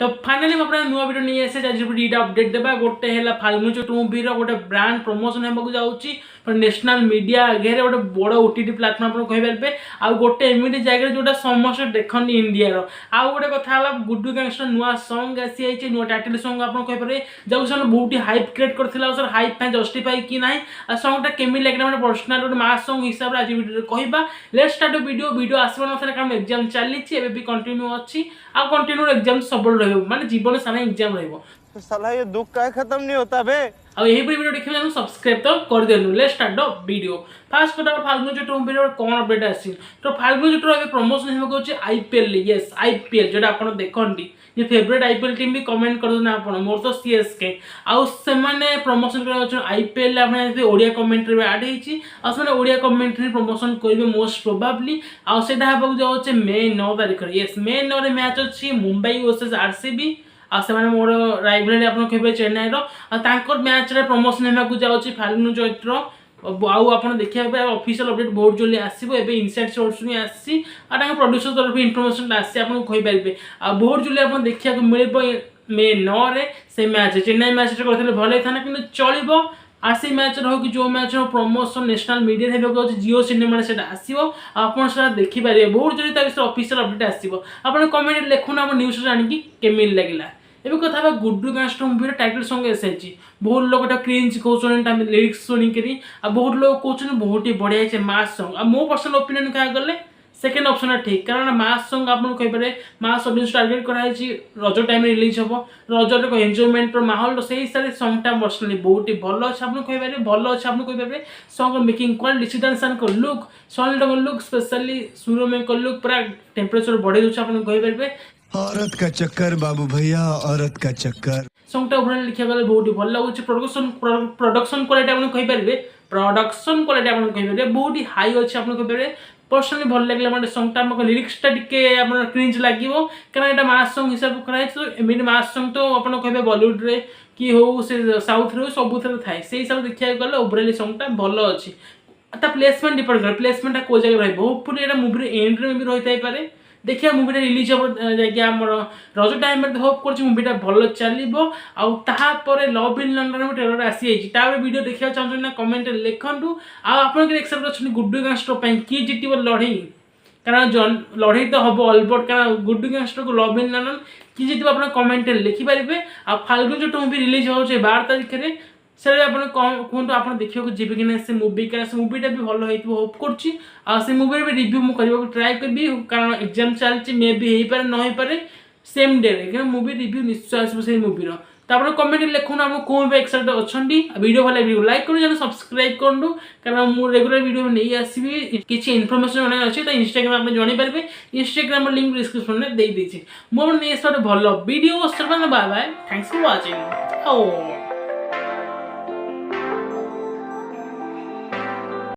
तो फाइनाली मैं नुआ वीडियो नहीं आसे आज दुईटा अपडेट देवा गोटे है फाल्गुन चैत्र मूवी गोटे ब्रांड प्रमोशन होगा जाऊँगी नेशनल मीडिया आगे गोटे बड़ ओटीटी प्लाटफर्म आप कहींपारे आउ गोटे एमती जगह जोटा समस्त देखते इंडिया आउ गोटे कथा गुडू गैंगस्टर नुआ सॉन्ग आसी नुआ टाइटल सॉन्ग आप कहींपारे जहाँ बहुत हाइप क्रिएट कर हाइप जस्टिफाई कि ना सॉन्गटा केमी लगे मैं पर्सनाल गोटे मास सॉन्ग हिसाब से आज वीडियो कहवा लेट्स स्टार्ट वीडियो आसवा ना कारण एग्जाम चली भी कंटिन्यू अच्छी आ कंटिन्यू एग्जाम सब माने जीवन सारा एग्जाम रहिबो साला ये दुख का खत्म नहीं होता बे अब यही वीडियो देखिए हम सब्सक्राइब तो कर देनु let's start the video fast कटा फाल्गुन चैत्र वीडियो कौन अपडेट आसी तो फाल्गुन चैत्र अभी प्रमोशन होगा होची आईपीएल यस आईपीएल जेटा आपण देखंती ये फेवरेट आईपीएल टीम भी कमेंट कर देना आपण मोर तो सीएसके आउ से माने प्रमोशन कर आईपीएल आपने ओडिया कमेंट्री में ऐड हेची आ से ओडिया कमेंट्री प्रमोशन करिवे मोस्ट प्रोबेबली आ सेटा हेबा जाउचे मे 9 तारिख यस मे 9 रे मैच अछि मुंबई वर्सेस आरसीबी आ से मोर राइवलरी आप चेन्नई मैच रे प्रमोशन होगा जाऊँगी फाल्गुन चैत्र आउ आप देखिए ऑफिशियल अपडेट बहुत जल्दी आसो ए इनसाइड सोर्स भी आसी प्रोड्यूसर तरफ इनफॉरमेशन आसी आपको कहींपारे आ बहुत जल्दी आप देखा मिल मे 9 से मैच चेन्नई मैच करते भल होता कि चलो आरसी मैच हो कि जो मैच प्रमोशन नेशनल मीडिया होगा जियो सिनेमा से आसो आप देखिपारे बहुत जल्दी ऑफिशियल अपडेट आसो आप कमेंट लिखुन आप न्यूज जानिकी केमी लगे एवं कथा Guddu gangster movie title song एस बहुत लोग क्रिंज कहते लिरिक्स शुणिकी बहुत लोग कहते बहुत ही बढ़िया है मास सॉन्ग आ मो पर्सनल ओपिनियन कह गले सेकेंड ऑप्शन ठीक कारण मास सॉन्ग आप कहींपारे मास ऑडियंस टारगेट कराई रज टाइम रिलीज हम रजर एक एंजॉयमेंट माहौल से हिसाब से सॉन्गटा पर्सनली बहुत ही भल अच्छे आप कहींपारे भल अच्छे आप कहींपारे सॉन्ग मेकिंग क्वालिटी सिद्धांत को लुक सॉन्ग लुक स्पेशली सूर्यमय को लुक पूरा टेम्परेचर बढ़े दूसरे आप कहींपारे औरत का चक्कर बाबू भैया औरत का चक्कर सॉन्गटा ओवरऑल लिखा गले बहुत ही भल लगुच प्रोडक्शन क्वालिटी आप कहींपारे प्रोडक्शन क्वालिटी आप कहींपारे बहुत ही हाई अच्छे आप कहींपारे पर्सनली भल लगे मैं सॉन्गटा आम लिरिक्सटा टिके क्रिंज लगे कारण यहाँ मास सॉन्ग हिसाब से कराई तो एमती मास सॉन्ग तो आप कहे बॉलीवुड रे कि हो से साउथ रे सब थाए से हिसाब से देखा गले ओवरऑल सॉन्गटा भल अच्छी प्लेसमेंट डिपेंड करे प्लेसमेंटा कौ जगह रोपली यहाँ मुवी एंड में भी रही पारे देखिए मुवीटा रिलीज हम जा रज टाइम होप कर मुवीटा भल चलो आपर लव इन लंडन ट्रेलर आसी वीडियो देखा चाहते ना कमेंट लिखु आप एक्साइटेड अच्छा गुडू गैंगस्टर किए जितब लड़ई कारण लड़ई तो हम अलबट कारण गुडू गैंगस्टर को लव इन लंडन किए जितब आप कमेंट लिखिपारे आ फाल्गुन चैत्र मूवी रिलीज हो 12 तारिख में से कहतु आप देखा जी कि ना से मूवी क्या से मूवीटा भी भल होप कर मूवी भी रिव्यू मुझे ट्राए करी कारण एग्जाम चलती मे भी हो पारे न हो पारे सेम डे रे मूवी रिव्यू निश्चय आसो से मूवीर तो आप कमेंट लिखुन आप कौन भी एक्साइटेड अच्छा वीडियो भल वीडियो लाइक करूँ सब्सक्राइब करूँ कारण मुझे रेगुलर वीडियो नहीं आसबि किसी इनफॉरमेशन अच्छे तो इंस्टाग्राम आप जानीपारे इंस्टाग्राम लिंक डिस्क्रिप्शन में दे देती मुझे नहीं भल video bye bye thanks for watching.